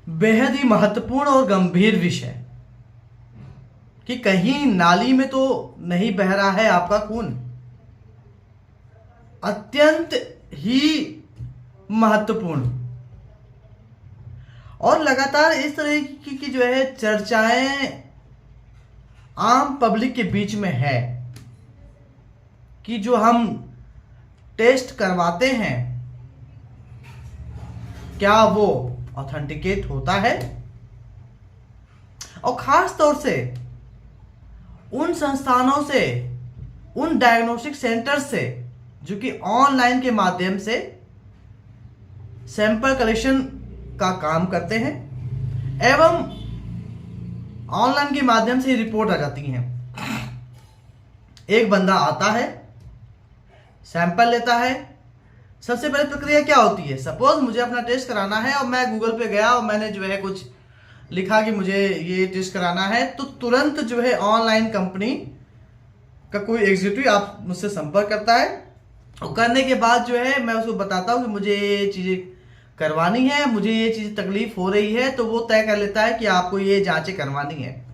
बेहद ही महत्वपूर्ण और गंभीर विषय कि कहीं नाली में तो नहीं बह रहा है आपका खून। अत्यंत ही महत्वपूर्ण। और लगातार इस तरह की जो है चर्चाएं आम पब्लिक के बीच में है कि जो हम टेस्ट करवाते हैं क्या वो ऑथेंटिकेट होता है, और खास तौर से उन संस्थानों से, उन डायग्नोस्टिक सेंटर से जो कि ऑनलाइन के माध्यम से सैंपल कलेक्शन का काम करते हैं एवं ऑनलाइन के माध्यम से रिपोर्ट आ जाती हैं। एक बंदा आता है, सैंपल लेता है। सबसे पहले प्रक्रिया क्या होती है? सपोज मुझे अपना टेस्ट कराना है और मैं गूगल पे गया और मैंने जो है कुछ लिखा कि मुझे ये टेस्ट कराना है, तो तुरंत जो है ऑनलाइन कंपनी का कोई एग्जीक्यूटिव आप मुझसे संपर्क करता है और करने के बाद जो है मैं उसको बताता हूँ कि मुझे ये चीज़ें करवानी है, मुझे ये चीज़ तकलीफ हो रही है, तो वो तय कर लेता है कि आपको ये जांचें करवानी है।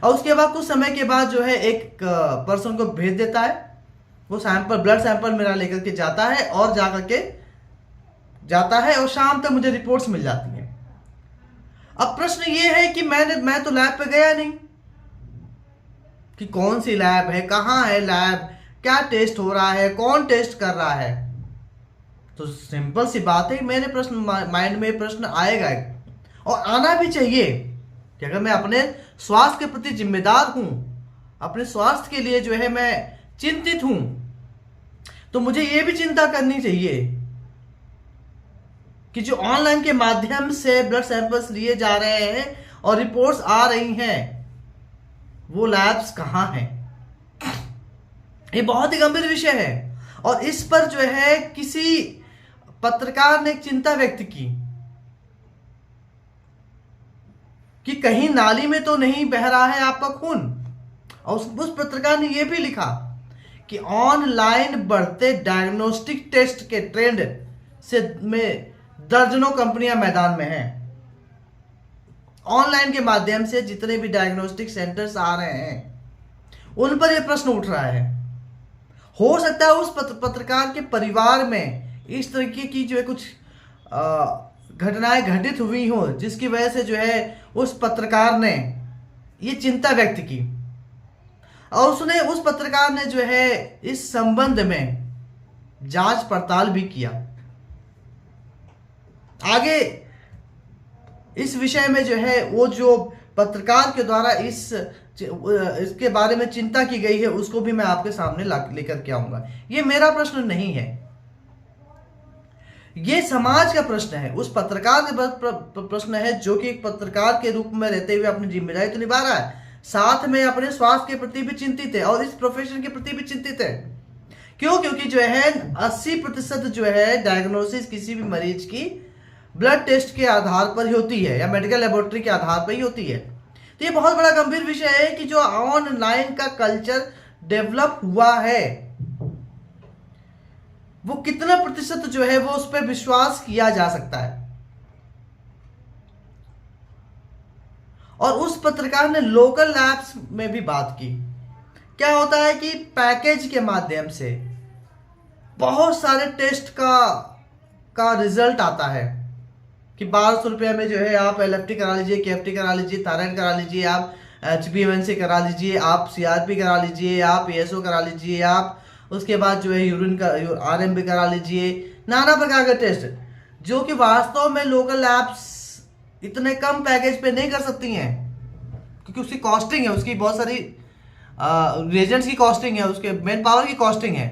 और उसके बाद कुछ समय के बाद जो है एक पर्सन को भेज देता है, वो सैंपल, ब्लड सैंपल मेरा लेकर के जाता है और जाता है और शाम तक मुझे रिपोर्ट्स मिल जाती हैं। अब प्रश्न ये है कि मैं तो लैब पे गया नहीं कि कौन सी लैब है, कहाँ है लैब, क्या टेस्ट हो रहा है, कौन टेस्ट कर रहा है। तो सिंपल सी बात है, मेरे प्रश्न माइंड में प्रश्न आएगा और आना भी चाहिए कि अगर मैं अपने स्वास्थ्य के प्रति जिम्मेदार हूं, अपने स्वास्थ्य के लिए जो है मैं चिंतित हूं, तो मुझे यह भी चिंता करनी चाहिए कि जो ऑनलाइन के माध्यम से ब्लड सैंपल्स लिए जा रहे हैं और रिपोर्ट्स आ रही हैं, वो लैब्स कहां हैं। ये बहुत ही गंभीर विषय है और इस पर जो है किसी पत्रकार ने एक चिंता व्यक्त की कि कहीं नाली में तो नहीं बह रहा है आपका खून। और उस पत्रकार ने यह भी लिखा कि ऑनलाइन बढ़ते डायग्नोस्टिक टेस्ट के ट्रेंड से में दर्जनों कंपनियां मैदान में हैं। ऑनलाइन के माध्यम से जितने भी डायग्नोस्टिक सेंटर्स आ रहे हैं उन पर यह प्रश्न उठ रहा है। हो सकता है उस पत्रकार के परिवार में इस तरीके की जो है कुछ घटनाएं घटित हुई हो जिसकी वजह से जो है उस पत्रकार ने ये चिंता व्यक्त की और उस पत्रकार ने जो है इस संबंध में जांच पड़ताल भी किया। आगे इस विषय में जो है वो जो पत्रकार के द्वारा इसके बारे में चिंता की गई है उसको भी मैं आपके सामने लेकर के आऊंगा। ये मेरा प्रश्न नहीं है, ये समाज का प्रश्न है, उस पत्रकार का प्रश्न है जो कि एक पत्रकार के रूप में रहते हुए अपनी जिम्मेदारी तो निभा रहा है, साथ में अपने स्वास्थ्य के प्रति भी चिंतित है और इस प्रोफेशन के प्रति भी चिंतित है। क्यों? क्योंकि जो है 80% जो है डायग्नोसिस किसी भी मरीज की ब्लड टेस्ट के आधार पर ही होती है या मेडिकल लेबोरेटरी के आधार पर ही होती है। तो ये बहुत बड़ा गंभीर विषय है कि जो ऑनलाइन का कल्चर डेवलप हुआ है वो कितना प्रतिशत जो है वो उस पर विश्वास किया जा सकता है। और उस पत्रकार ने लोकल लैब्स में भी बात की। क्या होता है कि पैकेज के माध्यम से बहुत सारे टेस्ट का रिजल्ट आता है कि 1200 रुपये में जो है आप एलएफटी करा लीजिए, केएफटी करा लीजिए, थायराइड करा लीजिए, आप HbA1c करा लीजिए, आप CRP करा लीजिए, आप ASO करा लीजिए, आप उसके बाद जो है यूरिन का RMB करा लीजिए, नाना प्रकार के टेस्ट जो कि वास्तव में लोकल लैब्स इतने कम पैकेज पे नहीं कर सकती हैं क्योंकि उसकी कॉस्टिंग है, उसकी बहुत सारी रिएजेंट्स की कॉस्टिंग है, उसके मैन पावर की कॉस्टिंग है।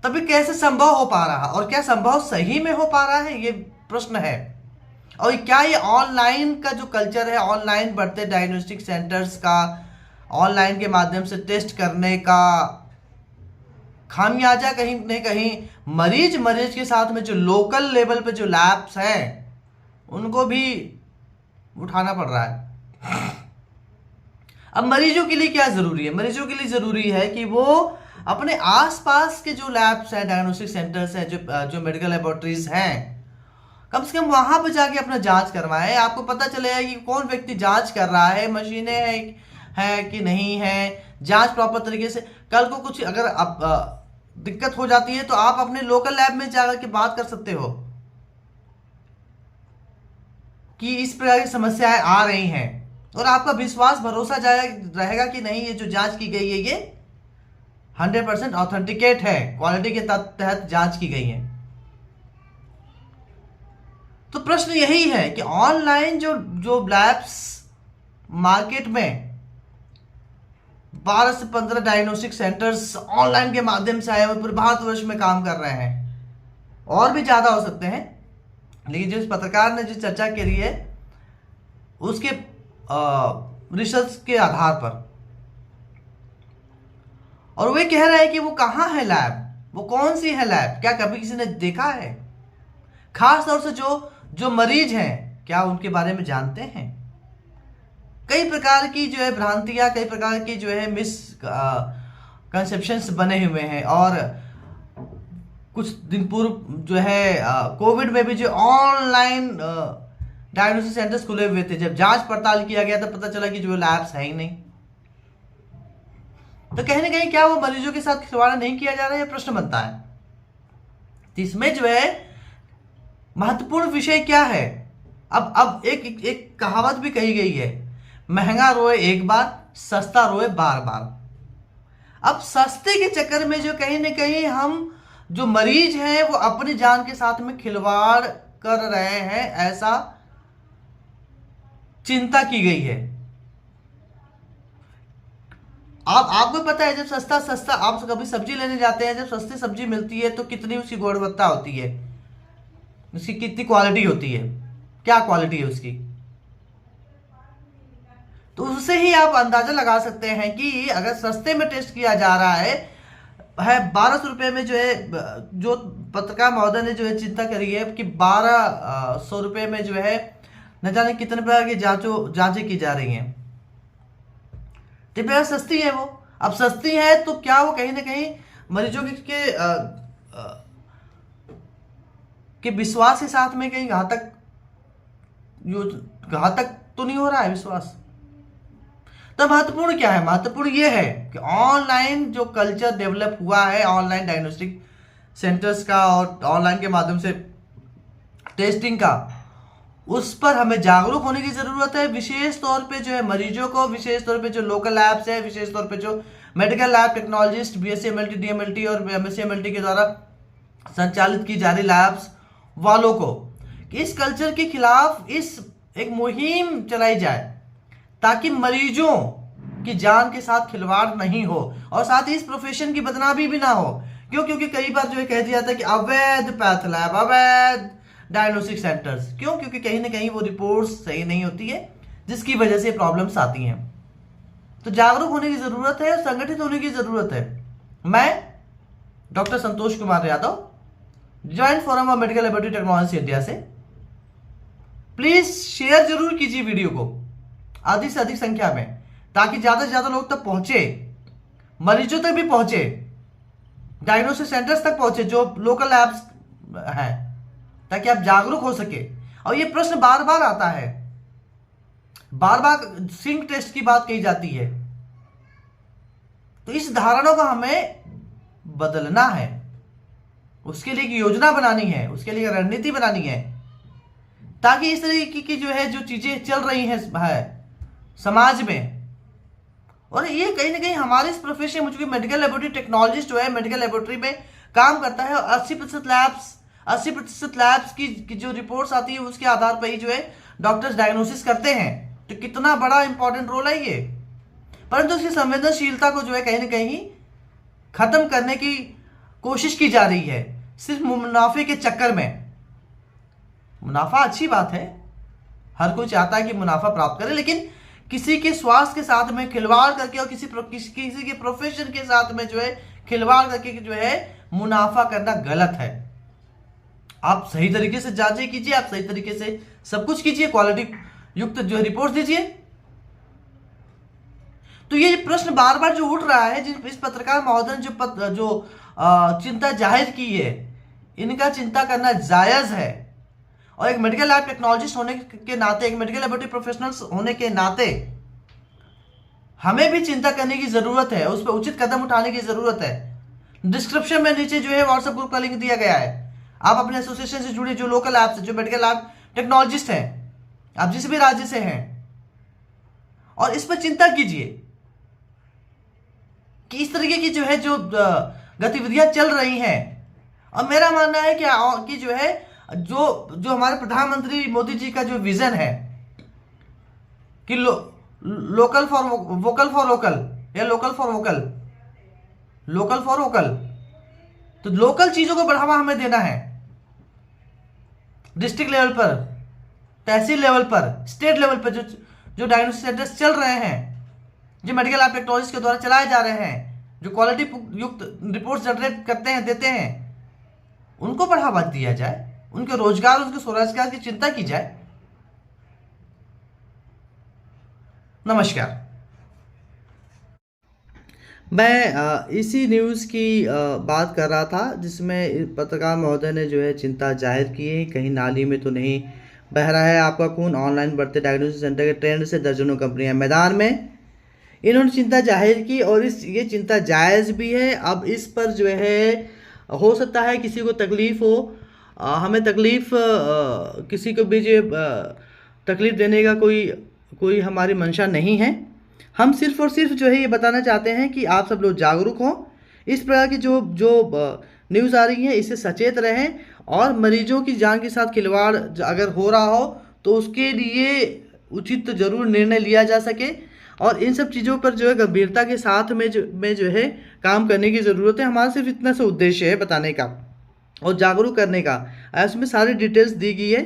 तभी कैसे संभव हो पा रहा और क्या संभव सही में हो पा रहा है, ये प्रश्न है। और क्या ये ऑनलाइन का जो कल्चर है, ऑनलाइन बढ़ते डायग्नोस्टिक सेंटर्स का, ऑनलाइन के माध्यम से टेस्ट करने का खामियाजा कहीं न कहीं मरीज के साथ में जो लोकल लेवल पे जो लैब्स हैं उनको भी उठाना पड़ रहा है। अब मरीजों के लिए क्या जरूरी है? मरीजों के लिए जरूरी है कि वो अपने आसपास के जो लैब्स हैं, डायग्नोस्टिक सेंटर्स हैं, जो मेडिकल लेबोरेटरीज हैं, कम से कम वहां पर जाके अपना जांच करवाएं, आपको पता चलेगा कि कौन व्यक्ति जांच कर रहा है, मशीनें है कि नहीं है, जांच प्रॉपर तरीके से। कल को कुछ अगर दिक्कत हो जाती है तो आप अपने लोकल लैब में जाकर के बात कर सकते हो कि इस प्रकार की समस्याएं आ रही हैं, और आपका विश्वास भरोसा रहेगा कि नहीं, ये जो जांच की गई है ये 100% ऑथेंटिकेट है, क्वालिटी के तहत जांच की गई है। तो प्रश्न यही है कि ऑनलाइन जो लैब्स मार्केट में 12 से 15 डायग्नोस्टिक सेंटर्स ऑनलाइन के माध्यम से आए हुए पूरे भारतवर्ष में काम कर रहे हैं, और भी ज्यादा हो सकते हैं, लेकिन जो इस पत्रकार ने जो चर्चा करी है उसके रिसर्च के आधार पर, और वे कह रहे हैं कि वो कहाँ है लैब, वो कौन सी है लैब, क्या कभी किसी ने देखा है, खास तौर से जो मरीज हैं क्या उनके बारे में जानते हैं। कई प्रकार की जो है भ्रांतियां, कई प्रकार की जो है मिस कंसेप्शंस बने हुए हैं, और कुछ दिन पूर्व जो है कोविड में भी जो ऑनलाइन डायग्नोसिस सेंटर्स खुले हुए थे, जब जांच पड़ताल किया गया तो पता चला कि जो लैब्स है ही नहीं। तो कहीं ना कहीं क्या वो मरीजों के साथ खिलवाड़ नहीं किया जा रहा है, यह प्रश्न बनता है। तो इसमें जो है महत्वपूर्ण विषय क्या है, अब एक कहावत भी कही गई है, महंगा रोए एक बार, सस्ता रोए बार बार। अब सस्ते के चक्कर में जो कहीं ना कहीं हम जो मरीज हैं वो अपनी जान के साथ में खिलवाड़ कर रहे हैं, ऐसा चिंता की गई है। आपको पता है जब सस्ता आप कभी सब्जी लेने जाते हैं, जब सस्ती सब्जी मिलती है तो कितनी उसकी गुणवत्ता होती है, उसकी कितनी क्वालिटी होती है, क्या क्वालिटी है उसकी, तो उससे ही आप अंदाजा लगा सकते हैं कि अगर सस्ते में टेस्ट किया जा रहा है 1200 रुपये में, जो है जो पत्रकार महोदय ने जो है चिंता करी है कि 1200 रुपये में जो है न जाने कितने प्रकार की जांचें की जा रही हैं, तो सस्ती है वो। अब सस्ती है तो क्या वो कहीं ना कहीं मरीजों के विश्वास के साथ में कहीं घातक तो नहीं हो रहा है विश्वास। तो महत्वपूर्ण क्या है, महत्वपूर्ण ये है कि ऑनलाइन जो कल्चर डेवलप हुआ है ऑनलाइन डायग्नोस्टिक सेंटर्स का और ऑनलाइन के माध्यम से टेस्टिंग का, उस पर हमें जागरूक होने की जरूरत है। विशेष तौर पे जो है मरीजों को, विशेष तौर पे जो लोकल लैब्स है, विशेष तौर पे जो medical lab technologist BSc MLT DMLT और MSc MLT के द्वारा संचालित की जा रही लैब्स वालों को इस कल्चर के खिलाफ एक मुहिम चलाई जाए, ताकि मरीजों की जान के साथ खिलवाड़ नहीं हो, और साथ ही इस प्रोफेशन की बदनामी भी ना हो। क्योंकि कई बार जो है कह दिया जाता है कि अवैध पैथ लैब, अवैध डायग्नोस्टिक सेंटर्स, क्योंकि कहीं ना कहीं वो रिपोर्ट्स सही नहीं होती है, जिसकी वजह से प्रॉब्लम्स आती हैं। तो जागरूक होने की जरूरत है, संगठित होने की जरूरत है। मैं doctor Santosh Kumar Yadav, joint forum of medical laboratory technology India से। प्लीज शेयर जरूर कीजिए वीडियो को अधिक से अधिक संख्या में, ताकि ज्यादा से ज्यादा लोग तक पहुंचे, मरीजों तक भी पहुंचे, डायग्नोस्टिक सेंटर्स तक पहुंचे जो लोकल लैब्स हैं, ताकि आप जागरूक हो सके। और ये प्रश्न बार बार आता है, बार बार सिंक टेस्ट की बात कही जाती है, तो इस धारणा को हमें बदलना है, उसके लिए एक योजना बनानी है, उसके लिए रणनीति बनानी है, ताकि इस तरीके की जो है जो चीजें चल रही हैं समाज में, और ये कहीं ना कहीं हमारे इस प्रोफेशन में, चूंकि मेडिकल लेबोरेटरी टेक्नोलॉजिस्ट जो है मेडिकल लेबोरेटरी में काम करता है, और 80% लैब्स की जो रिपोर्ट्स आती है उसके आधार पर ही जो है डॉक्टर्स डायग्नोसिस करते हैं। तो कितना बड़ा इंपॉर्टेंट रोल है ये, परंतु उसकी संवेदनशीलता को जो है कहीं ना कहीं खत्म करने की कोशिश की जा रही है, सिर्फ मुनाफे के चक्कर में। मुनाफा अच्छी बात है, हर कोई चाहता है कि मुनाफा प्राप्त करे, लेकिन किसी के स्वास्थ्य के साथ में खिलवाड़ करके और किसी के प्रोफेशन के साथ में जो है खिलवाड़ करके जो है मुनाफा करना गलत है। आप सही तरीके से जांचें कीजिए, आप सही तरीके से सब कुछ कीजिए, क्वालिटी युक्त जो है रिपोर्ट दीजिए। तो ये प्रश्न बार बार जो उठ रहा है, जिस इस पत्रकार महोदय ने जो चिंता जाहिर की है, इनका चिंता करना जायज है। और एक मेडिकल लैब टेक्नोलॉजिस्ट होने के नाते, एक मेडिकल लेबोरेटरी प्रोफेशनल्स होने के नाते हमें भी चिंता करने की जरूरत है, उस पर उचित कदम उठाने की जरूरत है। डिस्क्रिप्शन में नीचे जो है व्हाट्सएप ग्रुप का लिंक दिया गया है। आप अपने एसोसिएशन से जुड़े, जो लोकल लैब्स है, जो मेडिकल लैब टेक्नोलॉजिस्ट हैं, आप जिस भी राज्य से हैं, और इस पर चिंता कीजिए कि इस तरीके की जो है जो गतिविधियां चल रही हैं। और मेरा मानना है कि जो है जो हमारे प्रधानमंत्री मोदी जी का जो विजन है कि local for vocal for local या लोकल फॉर वोकल, तो लोकल चीजों को बढ़ावा हमें देना है। डिस्ट्रिक्ट लेवल पर, तहसील लेवल पर, स्टेट लेवल पर जो डायग्नोस्टिक सेंटर्स चल रहे हैं, जो मेडिकल लैब टेक्नोलॉजी के द्वारा चलाए जा रहे हैं, जो क्वालिटी युक्त रिपोर्ट जनरेट करते हैं, देते हैं, उनको बढ़ावा दिया जाए, उनके रोजगार, उनके स्वरोजगार की चिंता की जाए। नमस्कार। मैं इसी न्यूज़ की बात कर रहा था जिसमें पत्रकार महोदय ने जो है चिंता जाहिर की है, कहीं नाली में तो नहीं बह रहा है आपका खून। ऑनलाइन बढ़ते डायग्नोसिस सेंटर के ट्रेंड से दर्जनों कंपनियां मैदान में, इन्होंने चिंता जाहिर की और ये चिंता जायज़ भी है। अब इस पर जो है हो सकता है किसी को तकलीफ़ हो, हमें तकलीफ़ किसी को भी जो तकलीफ़ देने का कोई हमारी मंशा नहीं है। हम सिर्फ और सिर्फ जो है ये बताना चाहते हैं कि आप सब लोग जागरूक हों, इस प्रकार की जो न्यूज़ आ रही है इससे सचेत रहें, और मरीजों की जान के साथ खिलवाड़ अगर हो रहा हो तो उसके लिए उचित ज़रूर निर्णय लिया जा सके। और इन सब चीज़ों पर जो है गंभीरता के साथ में जो है काम करने की ज़रूरत है। हमारा सिर्फ इतना सा उद्देश्य है बताने का और जागरूक करने का। इसमें सारी डिटेल्स दी गई है,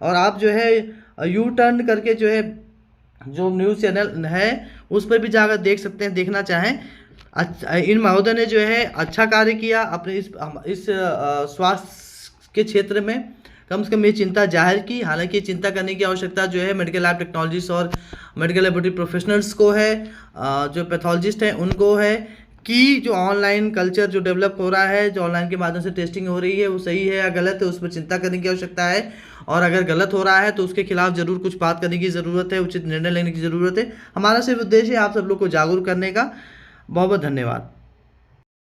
और आप जो है यू टर्न करके जो है जो न्यूज़ चैनल है उस पर भी जाकर देख सकते हैं, देखना चाहें। इन महोदय ने जो है अच्छा कार्य किया अपने इस स्वास्थ्य के क्षेत्र में, कम से कम ये चिंता जाहिर की। हालांकि चिंता करने की आवश्यकता जो है मेडिकल लैब टेक्नोलॉजिस्ट और मेडिकल लेबोरेटरी प्रोफेशनल्स को है, जो पैथोलॉजिस्ट हैं उनको है, कि जो ऑनलाइन कल्चर जो डेवलप हो रहा है, जो ऑनलाइन के माध्यम से टेस्टिंग हो रही है, वो सही है या गलत है, उस पर चिंता करने की आवश्यकता है। और अगर गलत हो रहा है तो उसके खिलाफ ज़रूर कुछ बात करने की ज़रूरत है, उचित निर्णय लेने की ज़रूरत है। हमारा सिर्फ उद्देश्य है आप सब लोग को जागरूक करने का। बहुत बहुत धन्यवाद।